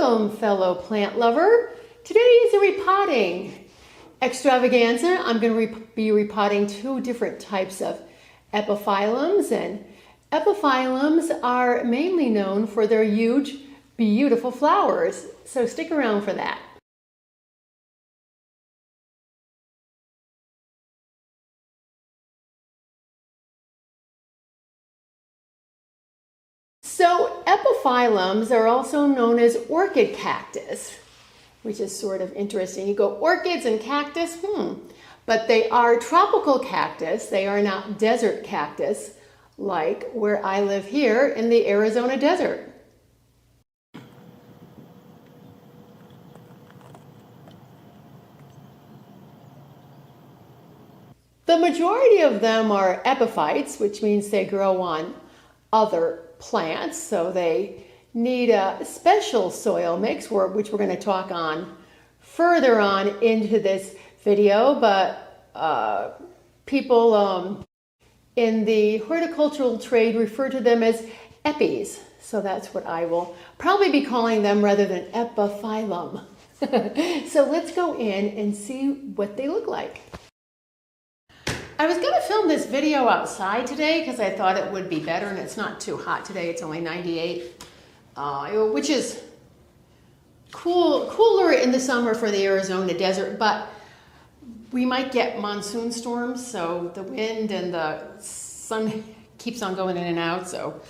Welcome, fellow plant lover. Today is a repotting extravaganza. I'm going to be repotting two different types of epiphyllums, and epiphyllums are mainly known for their huge, beautiful flowers. So stick around for that. So epiphyllums are also known as orchid cactus, which is sort of interesting. You go orchids and cactus, but they are tropical cactus. They are not desert cactus like where I live here in the Arizona desert. The majority of them are epiphytes, which means they grow on other plants, so they need a special soil mix, which we're going to talk on further on into this video, but people in the horticultural trade refer to them as epis, so that's what I will probably be calling them rather than epiphyllum. So let's go in and see what they look like. I was going to film this video outside today because I thought it would be better, and it's not too hot today. It's only 98, which is cooler in the summer for the Arizona desert, but we might get monsoon storms, so the wind and the sun keeps on going in and out, so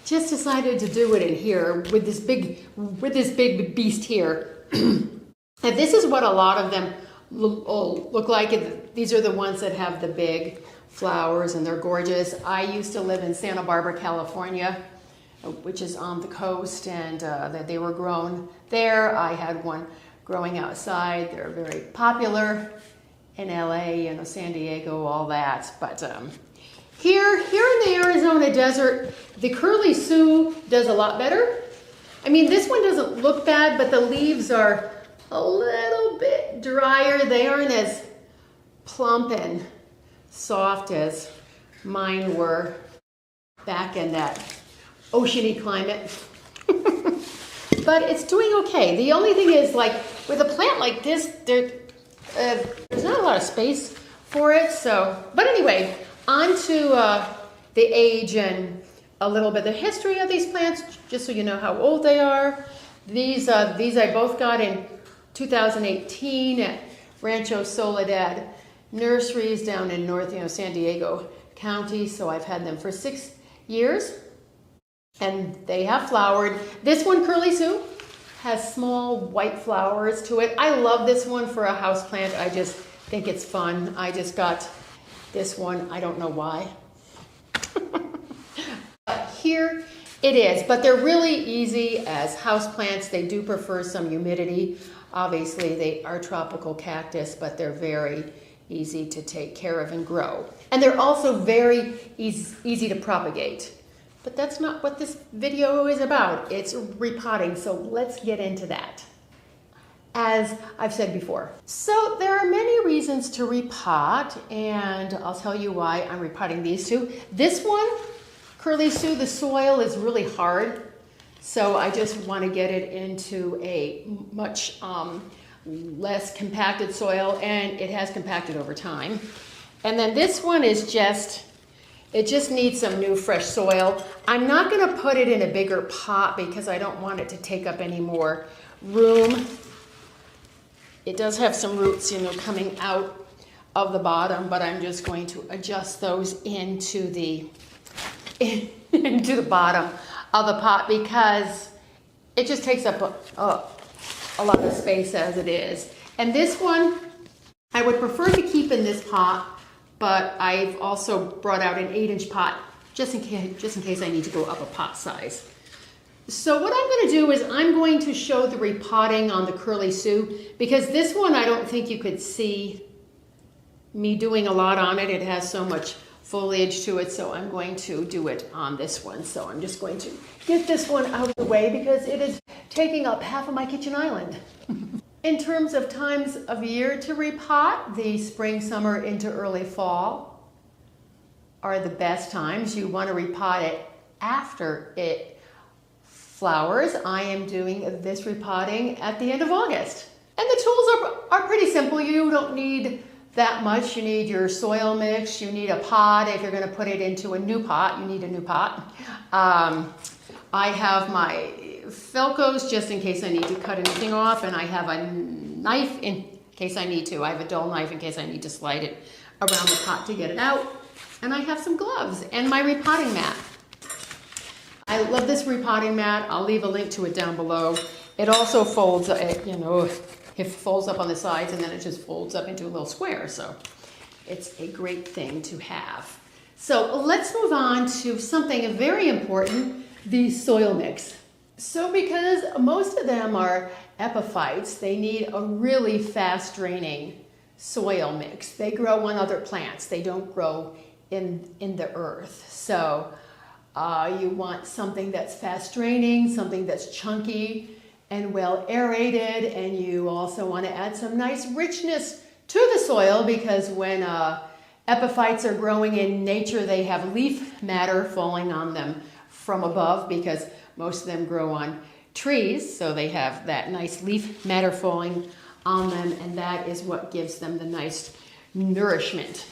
just decided to do it in here with this big beast here. And this is what a lot of them look like. These are the ones that have the big flowers and they're gorgeous. I used to live in Santa Barbara, California, which is on the coast, and that they were grown there. I had one growing outside. They're very popular in LA, San Diego, all that. But here in the Arizona desert, the curly Sue does a lot better. I mean, this one doesn't look bad, but the leaves are a little bit drier. They aren't as plump and soft as mine were back in that oceany climate. But it's doing okay. The only thing is, like with a plant like this, there's not a lot of space for it. So, but anyway, on to the age and a little bit of the history of these plants, just so you know how old they are. These I both got in 2018 at Rancho Soledad Nurseries down in North San Diego County. So I've had them for 6 years and they have flowered. This one, Curly Sue, has small white flowers to it. I love this one for a house plant. I just think it's fun. I just got this one. I don't know why. But here it is, but they're really easy as house plants. They do prefer some humidity. Obviously, they are tropical cactus, but they're very easy to take care of and grow. And they're also very easy to propagate. But that's not what this video is about. It's repotting, so let's get into that, as I've said before. So there are many reasons to repot, and I'll tell you why I'm repotting these two. This one, Curly Sue, the soil is really hard. So I just want to get it into a much less compacted soil, and it has compacted over time. And then this one is it just needs some new fresh soil. I'm not going to put it in a bigger pot because I don't want it to take up any more room. It does have some roots, coming out of the bottom, but I'm just going to adjust those into the bottom of the pot because it just takes up a lot of space as it is. And this one, I would prefer to keep in this pot, but I've also brought out an 8-inch pot just in case I need to go up a pot size. So what I'm going to do is I'm going to show the repotting on the Curly Sue, because this one I don't think you could see me doing a lot on it. It has so much foliage to it, so I'm going to do it on this one. So I'm just going to get this one out of the way because it is taking up half of my kitchen island. In terms of times of year to repot, the spring, summer into early fall are the best times. You want to repot it after it flowers. I am doing this repotting at the end of August. And the tools are pretty simple. You don't need that much. You need your soil mix. You need a pot. If you're going to put it into a new pot, you need a new pot. I have my Felcos just in case I need to cut anything off, and I have a knife in case I need to. I have a dull knife in case I need to slide it around the pot to get it out. And I have some gloves and my repotting mat. I love this repotting mat. I'll leave a link to it down below. It also folds, it folds up on the sides and then it just folds up into a little square. So it's a great thing to have. So let's move on to something very important, the soil mix. So because most of them are epiphytes, they need a really fast draining soil mix. They grow on other plants. They don't grow in the earth. So you want something that's fast draining, something that's chunky and well aerated, and you also want to add some nice richness to the soil because when epiphytes are growing in nature, they have leaf matter falling on them from above because most of them grow on trees, so they have that nice leaf matter falling on them, and that is what gives them the nice nourishment.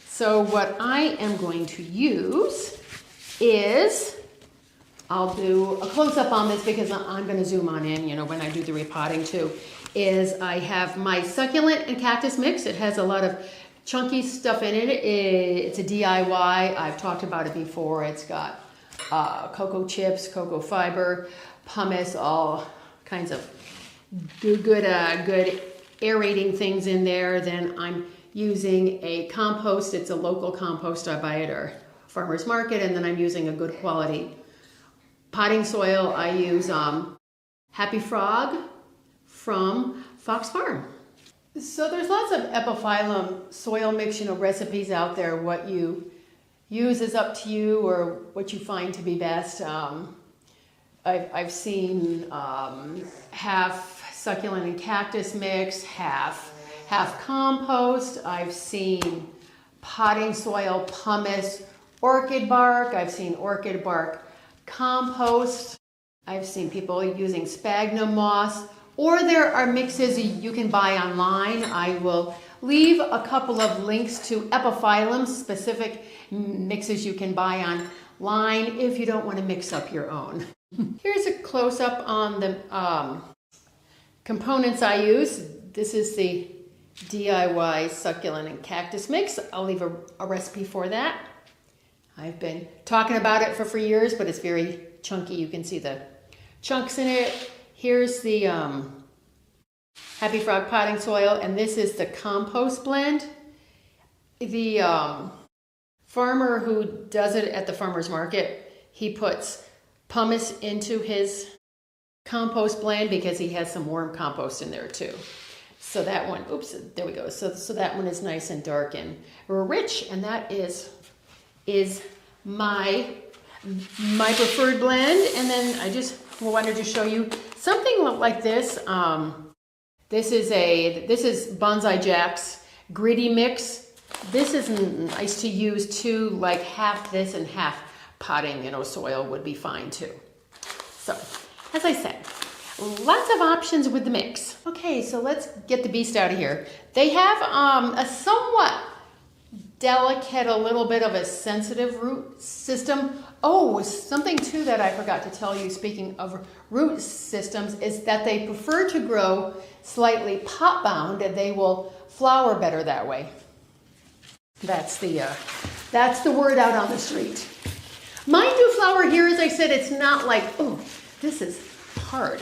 So what I am going to use is, I'll do a close-up on this because I'm going to zoom on in, when I do the repotting too, is I have my succulent and cactus mix. It has a lot of chunky stuff in it. It's a DIY. I've talked about it before. It's got cocoa chips, cocoa fiber, pumice, all kinds of good aerating things in there. Then I'm using a compost. It's a local compost. I buy it at our farmer's market, and then I'm using a good quality potting soil. I use Happy Frog from Fox Farm. So there's lots of epiphyllum soil mix, recipes out there. What you use is up to you, or what you find to be best. I've seen half succulent and cactus mix, half compost. I've seen potting soil, pumice, orchid bark. I've seen orchid bark compost. I've seen people using sphagnum moss, or there are mixes you can buy online. I will leave a couple of links to epiphyllum specific mixes you can buy online if you don't want to mix up your own. Here's a close-up on the components I use. This is the DIY succulent and cactus mix. I'll leave a recipe for that. I've been talking about it for years, but it's very chunky. You can see the chunks in it. Here's the Happy Frog potting soil, and this is the compost blend. The farmer who does it at the farmer's market, he puts pumice into his compost blend because he has some warm compost in there too. So that one, oops, there we go. So that one is nice and dark and rich, and that is my preferred blend. And then I just wanted to show you something like this. This is Bonsai Jack's gritty mix. This is nice to use too, like half this and half potting, soil would be fine too. So, as I said, lots of options with the mix. Okay, so let's get the beast out of here. They have a somewhat delicate, a little bit of a sensitive root system. Oh, something too that I forgot to tell you, speaking of root systems, is that they prefer to grow slightly pot bound, and they will flower better that way. That's the word out on the street. My new flower here, as I said, it's not like, oh, this is hard.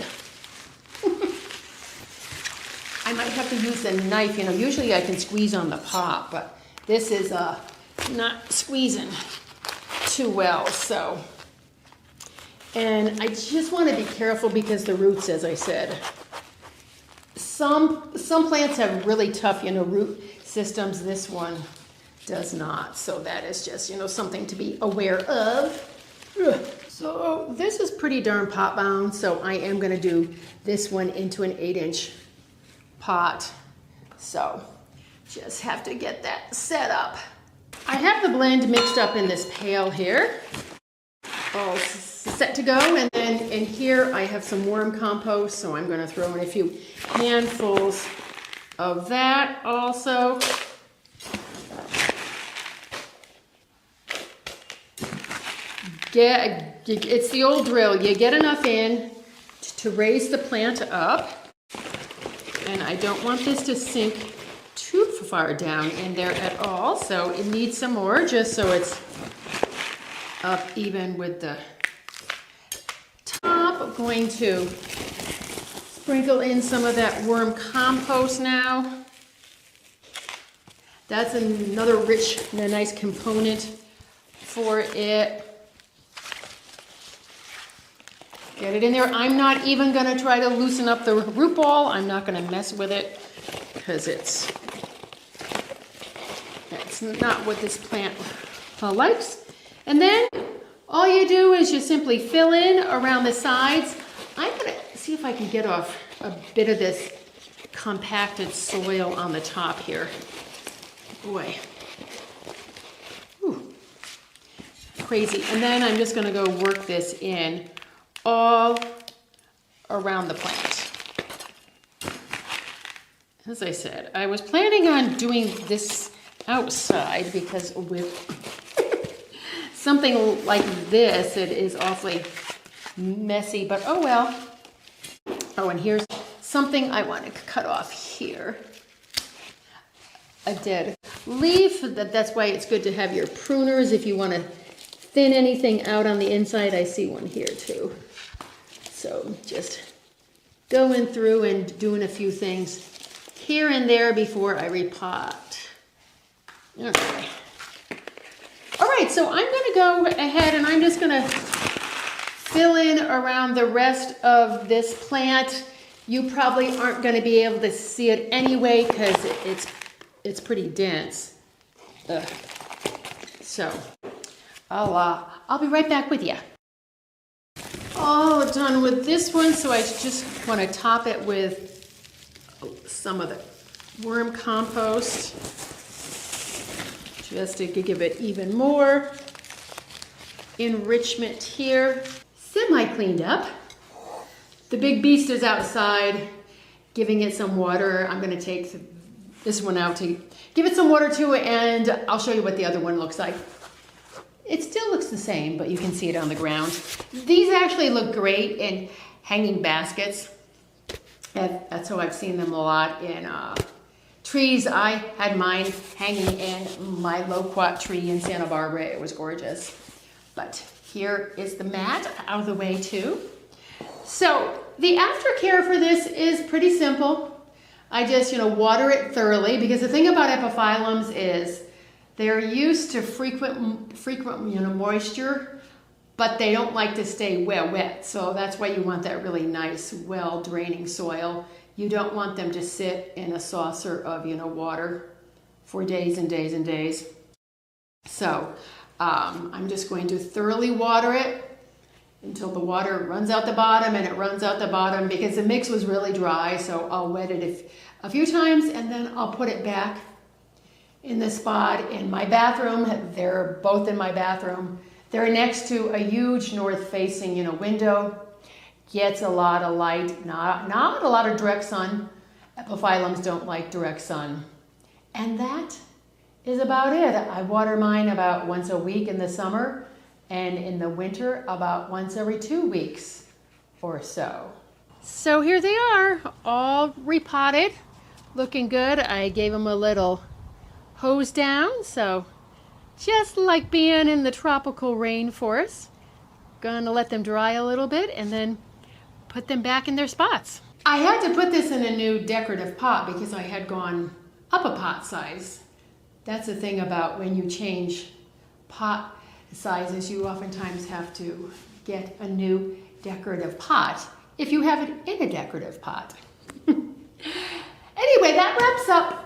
I might have to use a knife. Usually I can squeeze on the pot, but this is not squeezing too well. So, and I just want to be careful because the roots, as I said, some plants have really tough, root systems. This one does not. So that is just, something to be aware of. So this is pretty darn pot bound. So I am going to do this one into an 8-inch pot. So just have to get that set up. I have the blend mixed up in this pail here. Oh, set to go. And then in here I have some worm compost, so I'm going to throw in a few handfuls of that also. It's the old drill. You get enough in to raise the plant up, and I don't want this to sink too far down in there at all, so it needs some more just so it's up even with the top. I'm going to sprinkle in some of that worm compost now. That's another rich and a nice component for it. Get it in there. I'm not even going to try to loosen up the root ball. I'm not going to mess with it because it's not what this plant likes. And then all you do is you simply fill in around the sides. I'm going to see if I can get off a bit of this compacted soil on the top here. Boy. Whew. Crazy. And then I'm just going to go work this in all around the plant. As I said, I was planning on doing this outside because with something like this, it is awfully messy, but oh well. Oh, and here's something I want to cut off here. A dead leaf. That's why it's good to have your pruners if you want to thin anything out on the inside. I see one here too. So just going through and doing a few things here and there before I repot. Okay. All right, so I'm going to go ahead and I'm just going to fill in around the rest of this plant. You probably aren't going to be able to see it anyway because it's pretty dense. So I'll be right back with you. All done with this one, so I just want to top it with some of the worm compost just to give it even more enrichment here. Semi cleaned up. The big beast is outside, giving it some water. I'm going to take this one out to give it some water too, and I'll show you what the other one looks like. It still looks the same, but you can see it on the ground. These actually look great in hanging baskets. That's how I've seen them a lot in trees. I had mine hanging in my loquat tree in Santa Barbara. It was gorgeous. But here is the mat out of the way too. So the aftercare for this is pretty simple. I just, water it thoroughly, because the thing about epiphyllums is they're used to frequent moisture, but they don't like to stay wet. So that's why you want that really nice, well-draining soil. You don't want them to sit in a saucer of, water for days and days and days. So I'm just going to thoroughly water it until the water runs out the bottom, and it runs out the bottom because the mix was really dry. So I'll wet it a few times, and then I'll put it back in the spot in my bathroom. They're both in my bathroom. They're next to a huge north-facing, window. Gets a lot of light, not a lot of direct sun. Epiphyllums don't like direct sun. And that is about it. I water mine about once a week in the summer, and in the winter about once every 2 weeks or so. So here they are, all repotted, looking good. I gave them a little hose down, so just like being in the tropical rainforest. Gonna let them dry a little bit and then put them back in their spots. I had to put this in a new decorative pot because I had gone up a pot size. That's the thing about when you change pot sizes, you oftentimes have to get a new decorative pot if you have it in a decorative pot. Anyway, that wraps up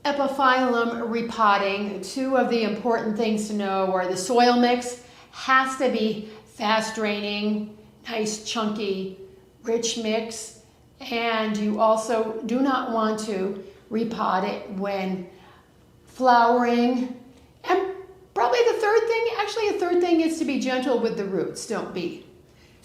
epiphyllum repotting. Two of the important things to know are the soil mix has to be fast draining, nice chunky, rich mix, and you also do not want to repot it when flowering. And probably the third thing is to be gentle with the roots. Don't be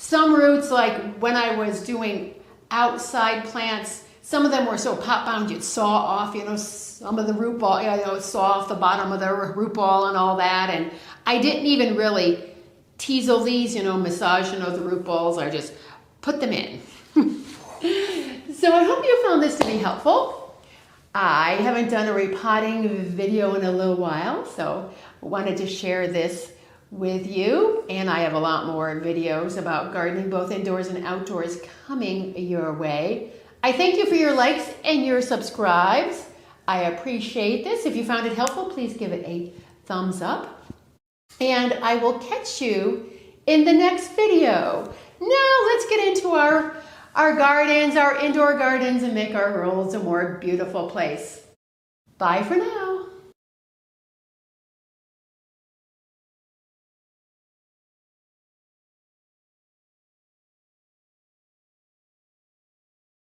Some roots, like when I was doing outside plants, some of them were so pot bound you'd saw off, you know, some of the root ball, you know, saw off the bottom of the root ball and all that. And I didn't even really teasel these, you know, massage, you know, the root balls. I just put them in. So I hope you found this to be helpful. I haven't done a repotting video in a little while, so I wanted to share this with you. And I have a lot more videos about gardening, both indoors and outdoors, coming your way. I thank you for your likes and your subscribes. I appreciate this. If you found it helpful, please give it a thumbs up. And I will catch you in the next video. Now let's get into our gardens, our indoor gardens, and make our world a more beautiful place. Bye for now.